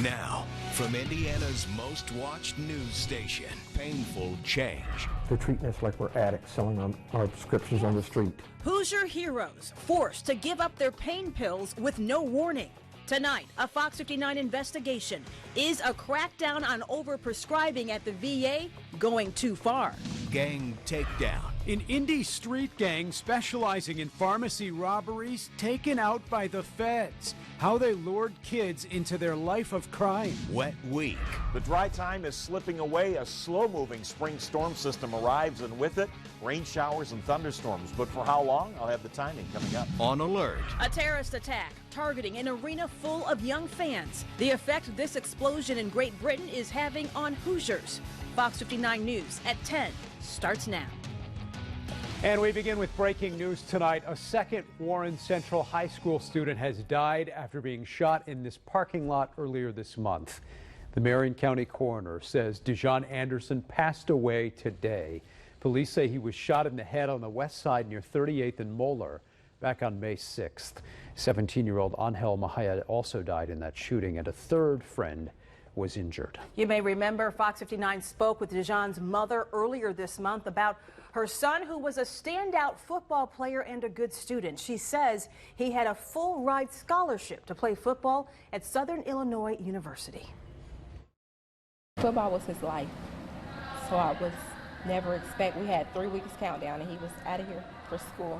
Now, from Indiana's most watched news station, painful change. They're treating us like we're addicts, selling our prescriptions on the street. Hoosier heroes forced to give up their pain pills with no warning. Tonight, a Fox 59 investigation. Is a crackdown on overprescribing at the VA going too far? Gang takedown. An indie street gang specializing in pharmacy robberies taken out by the feds. How they lured kids into their life of crime. Wet week. The dry time is slipping away. A slow-moving spring storm system arrives, and with it, rain showers and thunderstorms. But for how long? I'll have the timing coming up. On alert. A terrorist attack targeting an arena full of young fans. The effect this explosion in Great Britain is having on Hoosiers. Fox 59 News at 10 starts now. And we begin with breaking news tonight. A second Warren Central High School student has died after being shot in this parking lot earlier this month. The Marion County coroner says Dejon Anderson passed away today. Police say he was shot in the head on the west side near 38th and Moeller back on May 6th. 17-year-old Angel Mahaya also died in that shooting, and a third friend was injured. You may remember Fox 59 spoke with Dejon's mother earlier this month about her son, who was a standout football player and a good student. She says he had a full ride scholarship to play football at Southern Illinois University. Football was his life, so I was never expect. We had 3 weeks countdown, and he was out of here for school.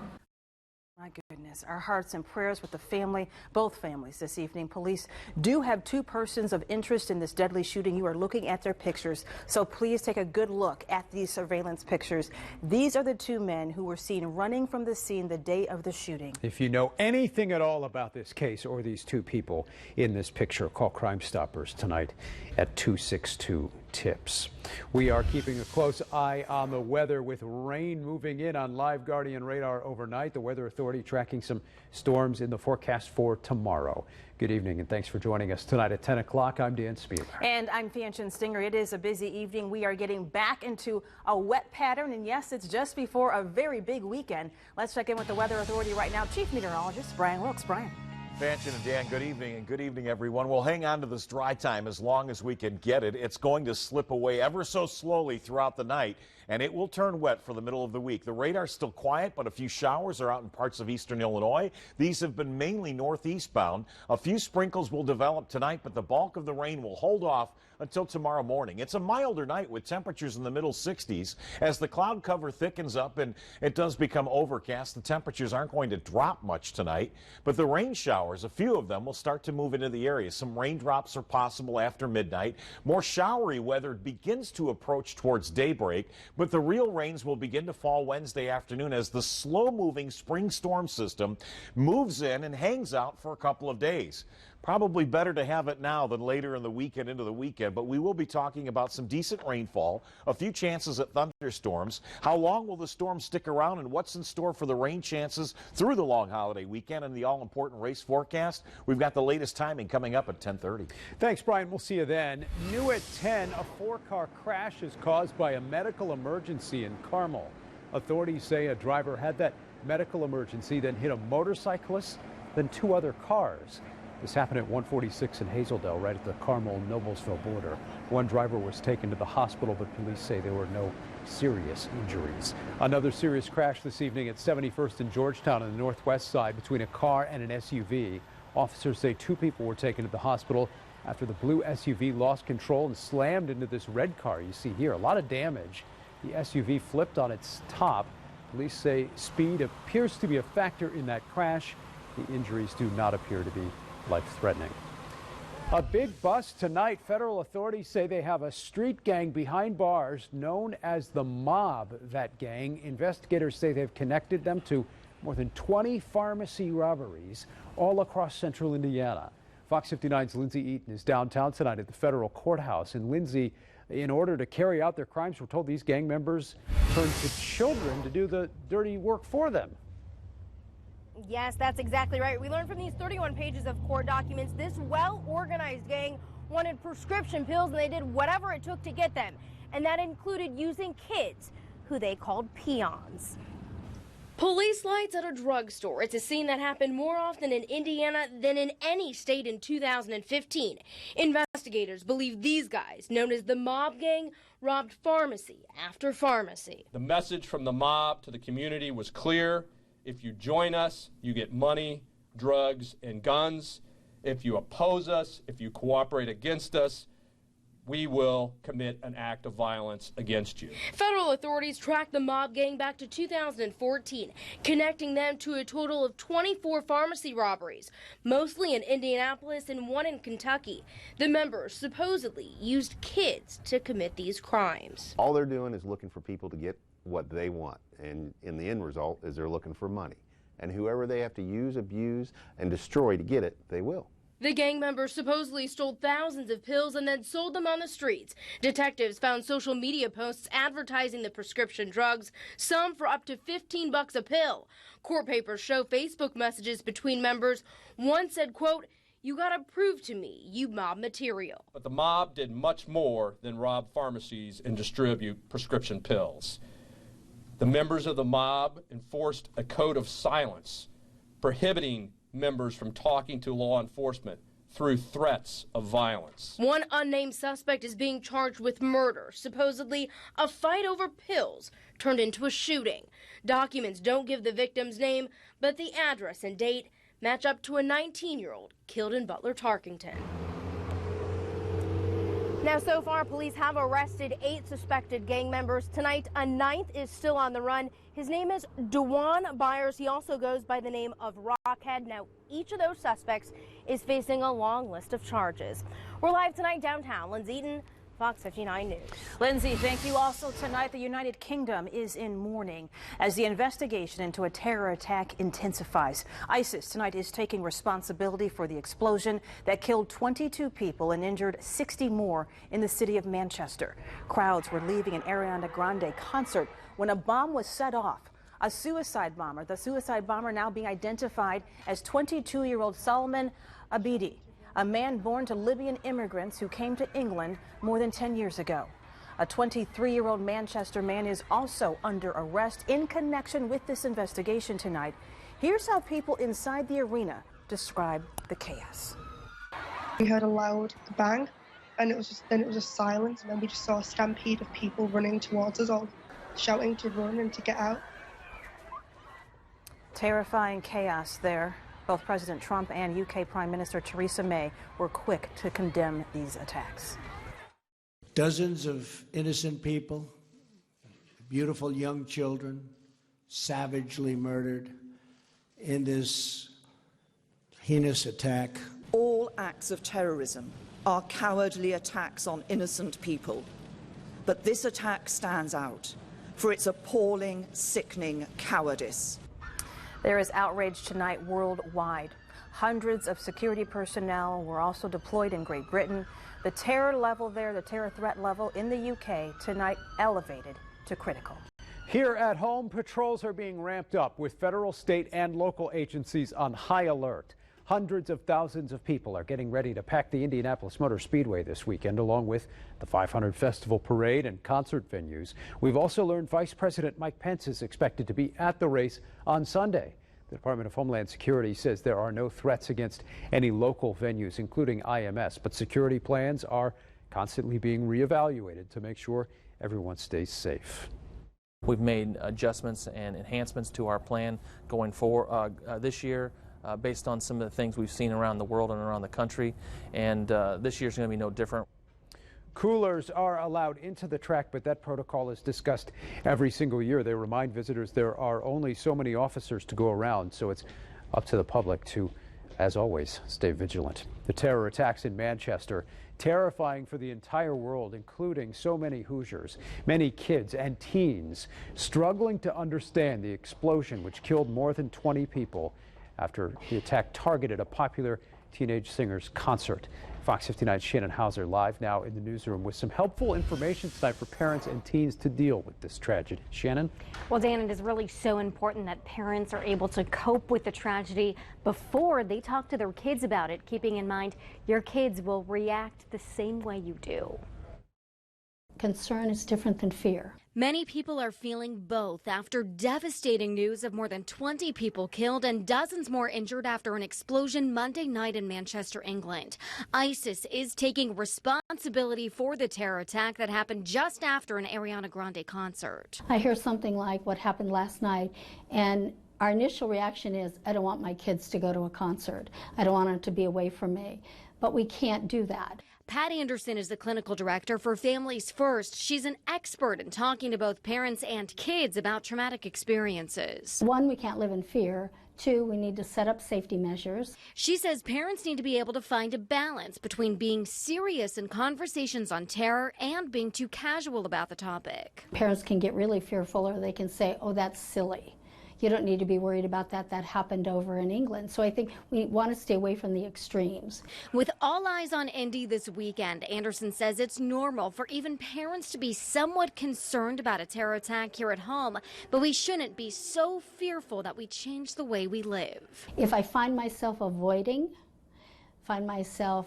My goodness, our hearts and prayers with the family, both families this evening. Police do have 2 persons of interest in this deadly shooting. You are looking at their pictures, so please take a good look at these surveillance pictures. These are the 2 men who were seen running from the scene the day of the shooting. If you know anything at all about this case or these 2 people in this picture, call Crime Stoppers tonight at 262-TIPS. We are keeping a close eye on the weather with rain moving in on Live Guardian radar overnight. The Weather Authority tracking some storms in the forecast for tomorrow. Good evening and thanks for joining us tonight at 10 o'clock. I'm Dan Spieler. And I'm Fanchon Stinger. It is a busy evening. We are getting back into a wet pattern, and yes, it's just before a very big weekend. Let's check in with the Weather Authority right now. Chief Meteorologist Brian Wilkes. Brian. Fanchon and Dan, good evening, and good evening, everyone. We'll hang on to this dry time as long as we can get it. It's going to slip away ever so slowly throughout the night, and it will turn wet for the middle of the week. The radar's still quiet, but a few showers are out in parts of eastern Illinois. These have been mainly northeast bound. A few sprinkles will develop tonight, but the bulk of the rain will hold off until tomorrow morning. It's a milder night with temperatures in the middle 60s. As the cloud cover thickens up and it does become overcast, the temperatures aren't going to drop much tonight, but the rain showers, a few of them, will start to move into the area. Some raindrops are possible after midnight. More showery weather begins to approach towards daybreak, but the real rains will begin to fall Wednesday afternoon as the slow-moving spring storm system moves in and hangs out for a couple of days. Probably better to have it now than later in the weekend into the weekend, but we will be talking about some decent rainfall, a few chances at thunderstorms. How long will the storm stick around, and what's in store for the rain chances through the long holiday weekend and the all-important race forecast? We've got the latest timing coming up at 10:30. Thanks, Brian. We'll see you then. New at 10, a 4-car crash is caused by a medical emergency in Carmel. Authorities say a driver had that medical emergency, then hit a motorcyclist, then 2 other cars. This happened at 146 in Hazeldale, right at the Carmel-Noblesville border. One driver was taken to the hospital, but police say there were no serious injuries. Another serious crash this evening at 71st in Georgetown on the northwest side between a car and an SUV. Officers say 2 people were taken to the hospital after the blue SUV lost control and slammed into this red car you see here. A lot of damage. The SUV flipped on its top. Police say speed appears to be a factor in that crash. The injuries do not appear to be life-threatening. A big bust tonight. Federal authorities say they have a street gang behind bars known as the Mob. That gang, investigators say they've connected them to more than 20 pharmacy robberies all across central Indiana. Fox 59's Lindsay Eaton is downtown tonight at the federal courthouse. And Lindsay, in order to carry out their crimes, we're told these gang members turned to children to do the dirty work for them. Yes, that's exactly right. We learned from these 31 pages of court documents, this well-organized gang wanted prescription pills, and they did whatever it took to get them. And that included using kids, who they called peons. Police lights at a drugstore. It's a scene that happened more often in Indiana than in any state in 2015. Investigators believe these guys, known as the Mob Gang, robbed pharmacy after pharmacy. The message from the mob to the community was clear. If you join us, you get money, drugs, and guns. If you oppose us, if you cooperate against us, we will commit an act of violence against you. Federal authorities tracked the Mob Gang back to 2014, connecting them to a total of 24 pharmacy robberies, mostly in Indianapolis and one in Kentucky. The members supposedly used kids to commit these crimes. All they're doing is looking for people to get what they want, and in the end result is they're looking for money. And whoever they have to use, abuse, and destroy to get it, they will. The gang members supposedly stole thousands of pills and then sold them on the streets. Detectives found social media posts advertising the prescription drugs, some for up to $15 a pill. Court papers show Facebook messages between members. One said, quote, "You gotta prove to me you mob material." But the mob did much more than rob pharmacies and distribute prescription pills. The members of the mob enforced a code of silence, prohibiting members from talking to law enforcement through threats of violence. One unnamed suspect is being charged with murder. Supposedly, a fight over pills turned into a shooting. Documents don't give the victim's name, but the address and date match up to a 19-year-old killed in Butler, Tarkington. Now, so far, police have arrested 8 suspected gang members. Tonight, a 9th is still on the run. His name is Dewan Byers. He also goes by the name of Rockhead. Now, each of those suspects is facing a long list of charges. We're live tonight downtown. Lindsay Eaton, Fox 59 News. Lindsay, thank you. Also tonight, the United Kingdom is in mourning as the investigation into a terror attack intensifies. ISIS tonight is taking responsibility for the explosion that killed 22 people and injured 60 more in the city of Manchester. Crowds were leaving an Ariana Grande concert when a bomb was set off. A suicide bomber. The suicide bomber now being identified as 22-year-old Salman Abidi, a man born to Libyan immigrants who came to England more than 10 years ago. A 23-year-old Manchester man is also under arrest in connection with this investigation tonight. Here's how people inside the arena describe the chaos. We heard a loud bang, and it was just silence, and then we just saw a stampede of people running towards us, all shouting to run and to get out. Terrifying chaos there. Both President Trump and UK Prime Minister Theresa May were quick to condemn these attacks. Dozens of innocent people, beautiful young children, savagely murdered in this heinous attack. All acts of terrorism are cowardly attacks on innocent people. But this attack stands out for its appalling, sickening cowardice. There is outrage tonight worldwide. Hundreds of security personnel were also deployed in Great Britain. The terror level there, the terror threat level in the UK tonight elevated to critical. Here at home, patrols are being ramped up with federal, state, and local agencies on high alert. Hundreds of thousands of people are getting ready to pack the Indianapolis Motor Speedway this weekend, along with the 500 Festival Parade and concert venues. We've also learned Vice President Mike Pence is expected to be at the race on Sunday. The Department of Homeland Security says there are no threats against any local venues, including IMS, but security plans are constantly being reevaluated to make sure everyone stays safe. We've made adjustments and enhancements to our plan going forward this year. Based on some of the things we've seen around the world and around the country, and this year's going to be no different. Coolers are allowed into the track, but that protocol is discussed every single year. They remind visitors there are only so many officers to go around, so it's up to the public to, as always, stay vigilant. The terror attacks in Manchester, terrifying for the entire world, including so many Hoosiers, many kids and teens struggling to understand the explosion which killed more than 20 people after the attack targeted a popular teenage singer's concert. Fox 59's Shannon Hauser live now in the newsroom with some helpful information tonight for parents and teens to deal with this tragedy. Shannon? Well, Dan, it is really so important that parents are able to cope with the tragedy before they talk to their kids about it, keeping in mind your kids will react the same way you do. concern is different than fear. Many people are feeling both after devastating news of more than 20 people killed and dozens more injured after an explosion Monday night in Manchester, England. ISIS is taking responsibility for the terror attack that happened just after an Ariana Grande concert. I hear something like what happened last night, and our initial reaction is, I don't want my kids to go to a concert. I don't want them to be away from me. But we can't do that. Pat Anderson is the clinical director for Families First. She's an expert in talking to both parents and kids about traumatic experiences. One, we can't live in fear. Two, we need to set up safety measures. She says parents need to be able to find a balance between being serious in conversations on terror and being too casual about the topic. Parents can get really fearful, or they can say, oh, that's silly. You don't need to be worried about that. That happened over in England. So I think we want to stay away from the extremes. With all eyes on Indy this weekend, Anderson says it's normal for even parents to be somewhat concerned about a terror attack here at home, but we shouldn't be so fearful that we change the way we live. If I find myself avoiding, find myself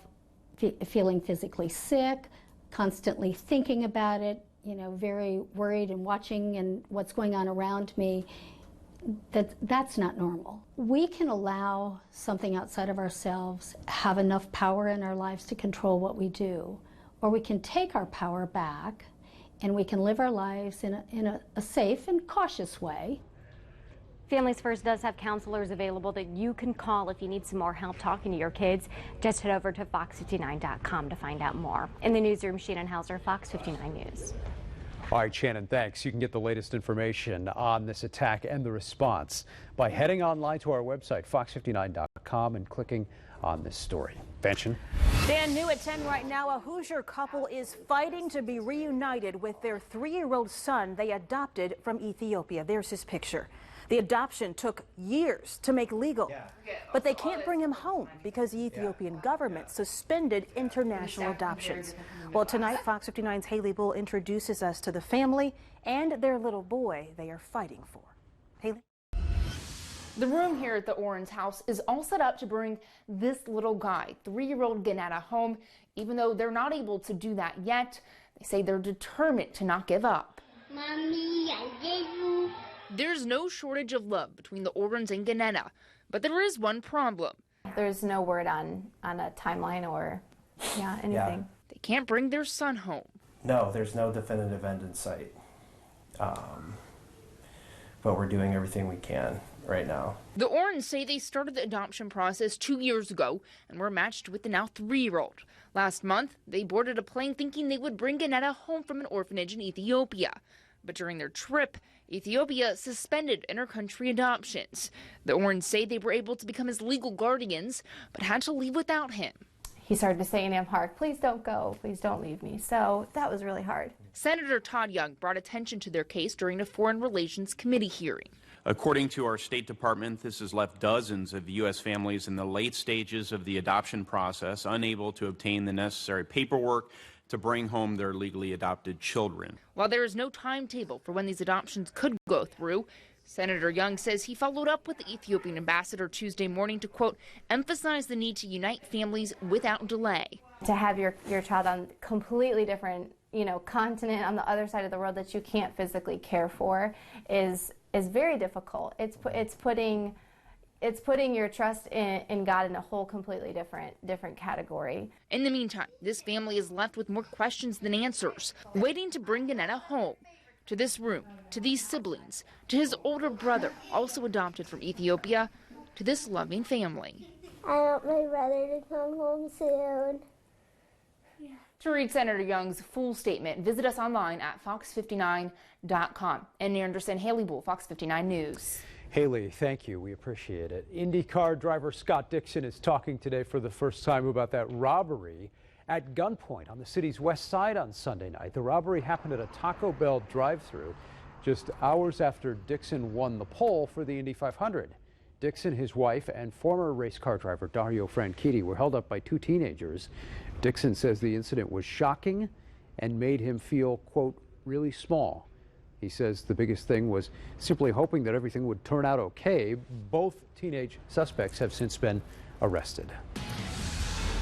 feeling physically sick, constantly thinking about it, very worried and watching and what's going on around me, that's not normal. We can allow something outside of ourselves have enough power in our lives to control what we do, or we can take our power back and we can live our lives in a safe and cautious way. Families First does have counselors available that you can call if you need some more help talking to your kids. Just head over to FOX59.com to find out more. In the newsroom, Shannon Hauser, Fox 59 News. All right, Shannon, thanks. You can get the latest information on this attack and the response by heading online to our website, fox59.com, and clicking on this story. Benson. Dan, new at 10 right now, a Hoosier couple is fighting to be reunited with their 3-year-old son they adopted from Ethiopia. There's his picture. The adoption took years to make legal, but they can't bring him home because the Ethiopian government suspended international adoptions. Well, tonight, Fox 59's Haley Bull introduces us to the family and their little boy they are fighting for. Haley? The room here at the Oren's house is all set up to bring this little guy, 3-year-old Ganetta, home, even though they're not able to do that yet. They say they're determined to not give up. Mommy, I gave you. There's no shortage of love between the Orens and Ganetta, but there is one problem. There's no word on a timeline or anything. Yeah. They can't bring their son home. No, there's no definitive end in sight. But we're doing everything we can right now. The Orens say they started the adoption process 2 years ago and were matched with the now 3-year-old. Last month, they boarded a plane thinking they would bring Ganetta home from an orphanage in Ethiopia. But during their trip, Ethiopia suspended inter-country adoptions. The Orens say they were able to become his legal guardians, but had to leave without him. He started to say in Amharic, please don't go, please don't leave me. So that was really hard. Senator Todd Young brought attention to their case during a Foreign Relations Committee hearing. According to our State Department, this has left dozens of U.S. families in the late stages of the adoption process unable to obtain the necessary paperwork to bring home their legally adopted children. While there is no timetable for when these adoptions could go through, Senator Young says he followed up with the Ethiopian ambassador Tuesday morning to, quote, emphasize the need to unite families without delay. To have your child on completely different, continent on the other side of the world that you can't physically care for is very difficult. It's putting your trust in God in a whole completely different category. In the meantime, this family is left with more questions than answers, waiting to bring Ganetta home, to this room, to these siblings, to his older brother, also adopted from Ethiopia, to this loving family. I want my brother to come home soon. To read Senator Young's full statement, visit us online at fox59.com. And Anderson, Haley Bull, Fox 59 News. Haley, thank you. We appreciate it. IndyCar driver Scott Dixon is talking today for the first time about that robbery at gunpoint on the city's west side on Sunday night. The robbery happened at a Taco Bell drive-thru just hours after Dixon won the pole for the Indy 500. Dixon, his wife, and former race car driver Dario Franchitti were held up by 2 teenagers. Dixon says the incident was shocking and made him feel, quote, really small. He says the biggest thing was simply hoping that everything would turn out okay. Both teenage suspects have since been arrested.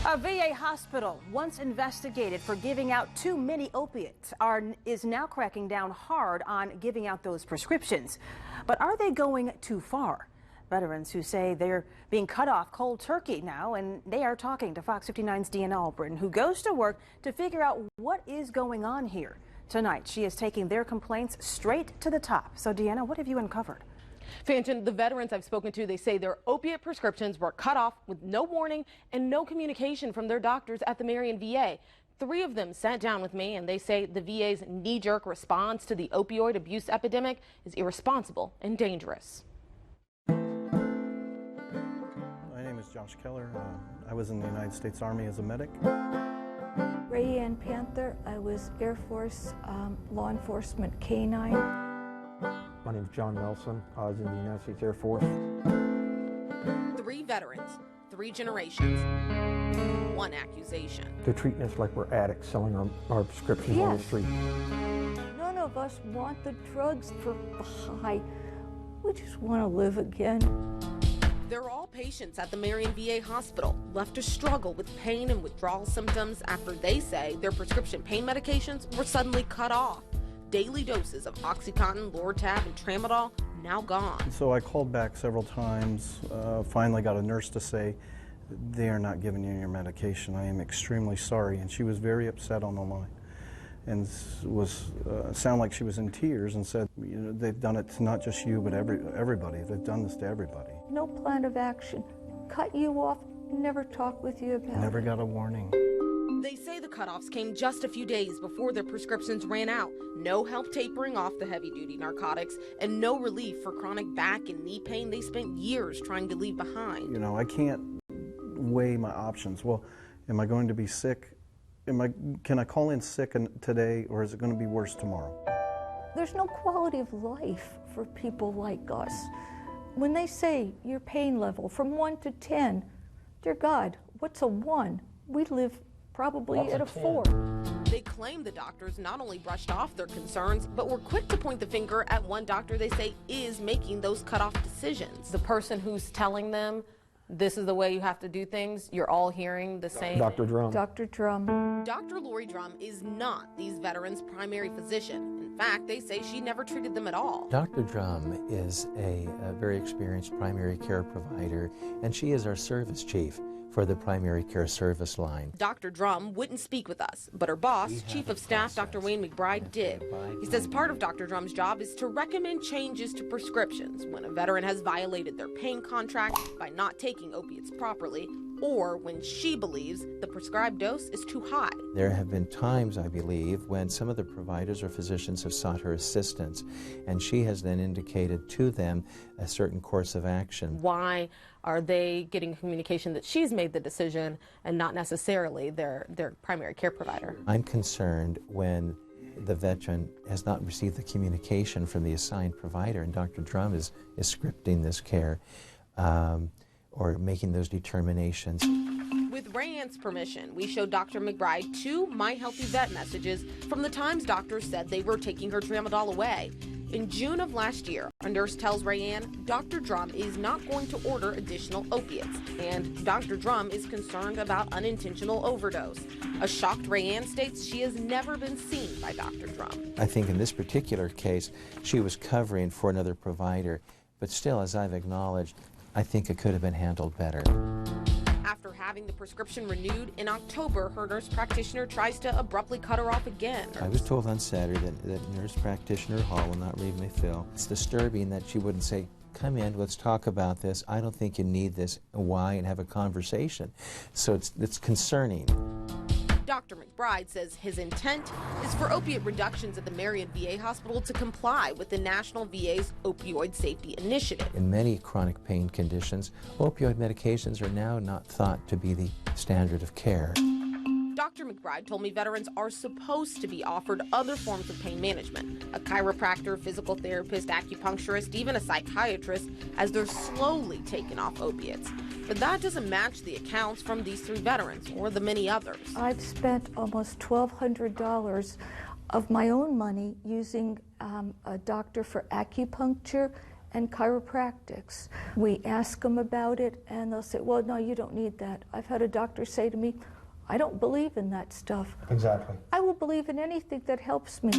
A VA hospital, once investigated for giving out too many opiates, is now cracking down hard on giving out those prescriptions. But are they going too far? Veterans who say they're being cut off cold turkey now, and they are talking to Fox 59's Deanna Albritton, who goes to work to figure out what is going on here. Tonight, she is taking their complaints straight to the top. So, Deanna, what have you uncovered? Fanchen, the veterans I've spoken to, they say their opiate prescriptions were cut off with no warning and no communication from their doctors at the Marion VA. 3 of them sat down with me, and they say the VA's knee-jerk response to the opioid abuse epidemic is irresponsible and dangerous. My name is Josh Keller. I was in the United States Army as a medic. Rayanne Panther. I was Air Force law enforcement K-9. My name is John Nelson. I was in the United States Air Force. 3 veterans, 3 generations, 1 accusation. They're treating us like we're addicts, selling our prescriptions on the street. None of us want the drugs for the high. We just want to live again. They're all patients at the Marion VA hospital, left to struggle with pain and withdrawal symptoms after they say their prescription pain medications were suddenly cut off. Daily doses of OxyContin, Lortab, and Tramadol now gone. So I called back several times, finally got a nurse to say, they are not giving you your medication. I am extremely sorry. And she was very upset on the line and was sound like she was in tears and said, you know, they've done it to not just you, but everybody. They've done this to everybody. No plan of action. Cut you off, never talk with you about it. Never got a warning. They say the cutoffs came just a few days before their prescriptions ran out. No help tapering off the heavy-duty narcotics, and no relief for chronic back and knee pain they spent years trying to leave behind. You know, I can't weigh my options. Well, am I going to be sick? Can I call in sick today, or is it going to be worse tomorrow? There's no quality of life for people like us. When they say your pain level from 1 to 10, dear God, what's a 1? We live probably at a 4. They claim the doctors not only brushed off their concerns, but were quick to point the finger at one doctor they say is making those cutoff decisions. The person who's telling them this is the way you have to do things, you're all hearing the same. Dr. Drum. Dr. Drum. Dr. Lori Drum is not these veterans' primary physician. In fact, they say she never treated them at all. Dr. Drum is a very experienced primary care provider, and she is our service chief for the primary care service line. Dr. Drum wouldn't speak with us, but her boss, Chief of Staff Dr. Wayne McBride, did. He says part of Dr. Drum's job is to recommend changes to prescriptions when a veteran has violated their pain contract by not taking opiates properly, or when she believes the prescribed dose is too high. There have been times, I believe, when some of the providers or physicians have sought her assistance, and she has then indicated to them a certain course of action. Why are they getting communication that she's made the decision and not necessarily their primary care provider? I'm concerned when the veteran has not received the communication from the assigned provider, and Dr. Drum is scripting this care or making those determinations. With Rayanne's permission, we showed Dr. McBride 2 My Healthy Vet messages from the times doctors said they were taking her Tramadol away. In June of last year, a nurse tells Rayanne Dr. Drum is not going to order additional opiates, and Dr. Drum is concerned about unintentional overdose. A shocked Rayanne states she has never been seen by Dr. Drum. I think in this particular case, she was covering for another provider, but still, as I've acknowledged, I think it could have been handled better. After having the prescription renewed in October, her nurse practitioner tries to abruptly cut her off again. I was told on Saturday that nurse practitioner Hall will not leave me, Phil. It's disturbing that she wouldn't say, come in, let's talk about this. I don't think you need this. Why? And have a conversation. So it's concerning. Dr. McBride says his intent is for opiate reductions at the Marion VA hospital to comply with the National VA's Opioid Safety Initiative. In many chronic pain conditions, opioid medications are now not thought to be the standard of care. Dr. McBride told me veterans are supposed to be offered other forms of pain management, a chiropractor, physical therapist, acupuncturist, even a psychiatrist, as they're slowly taking off opiates. But that doesn't match the accounts from these 3 veterans or the many others. I've spent almost $1,200 of my own money using a doctor for acupuncture and chiropractics. We ask them about it, and they'll say, well, no, you don't need that. I've had a doctor say to me, I don't believe in that stuff. Exactly. I will believe in anything that helps me.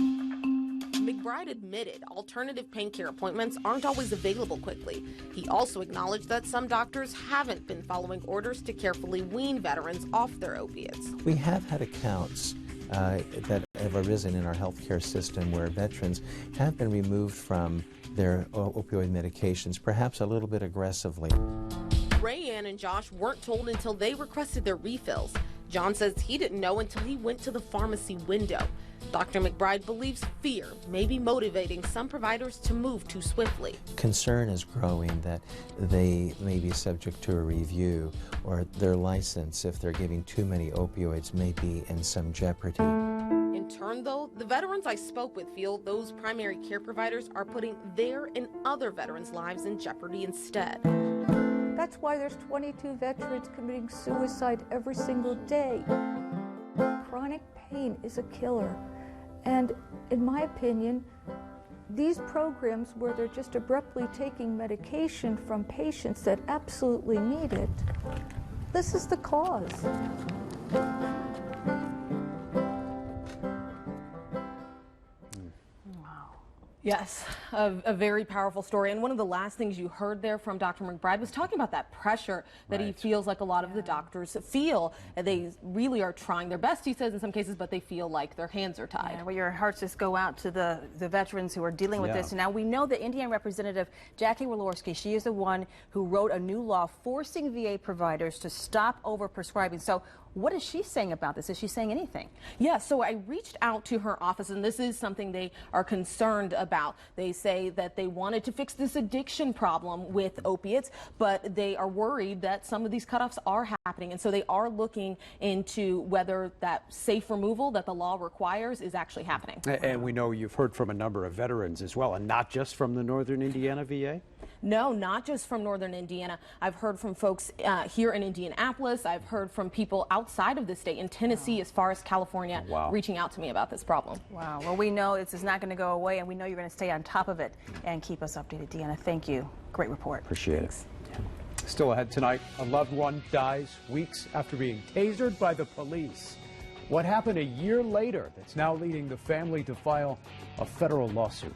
McBride admitted alternative pain care appointments aren't always available quickly. He also acknowledged that some doctors haven't been following orders to carefully wean veterans off their opiates. We have had accounts that have arisen in our healthcare system where veterans have been removed from their opioid medications, perhaps a little bit aggressively. Rayanne and Josh weren't told until they requested their refills. John says he didn't know until he went to the pharmacy window. Dr. McBride believes fear may be motivating some providers to move too swiftly. Concern is growing that they may be subject to a review, or their license, if they're giving too many opioids, may be in some jeopardy. In turn, though, the veterans I spoke with feel those primary care providers are putting their and other veterans' lives in jeopardy instead. That's why there's 22 veterans committing suicide every single day. Chronic pain is a killer. And in my opinion, these programs where they're just abruptly taking medication from patients that absolutely need it, this is the cause. Yes, a very powerful story. And one of the last things you heard there from Dr. McBride was talking about that pressure that he feels like a lot of the doctors feel. They really are trying their best, he says, in some cases, but they feel like their hands are tied. Yeah, well, your hearts just go out to the veterans who are dealing with this. And now we know that Indiana Representative Jackie Walorski, she is the one who wrote a new law forcing VA providers to stop overprescribing. So what is she saying about this? Is she saying anything? Yeah, so I reached out to her office, and this is something they are concerned about. They say that they wanted to fix this addiction problem with opiates, but they are worried that some of these cutoffs are happening, and so they are looking into whether that safe removal that the law requires is actually happening. And we know you've heard from a number of veterans as well, and not just from the Northern Indiana VA? No, not just from Northern Indiana. I've heard from folks here in Indianapolis. I've heard from people outside of the state, in Tennessee, as far as California, reaching out to me about this problem. Wow. Well, we know this is not going to go away, and we know you're going to stay on top of it and keep us updated. Deanna, thank you. Great report. Appreciate it. Still ahead tonight, a loved one dies weeks after being tasered by the police. What happened a year later that's now leading the family to file a federal lawsuit.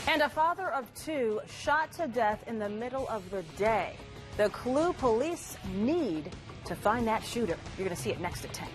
And a father of two shot to death in the middle of the day. The clue police need to find that shooter. You're going to see it next at 10.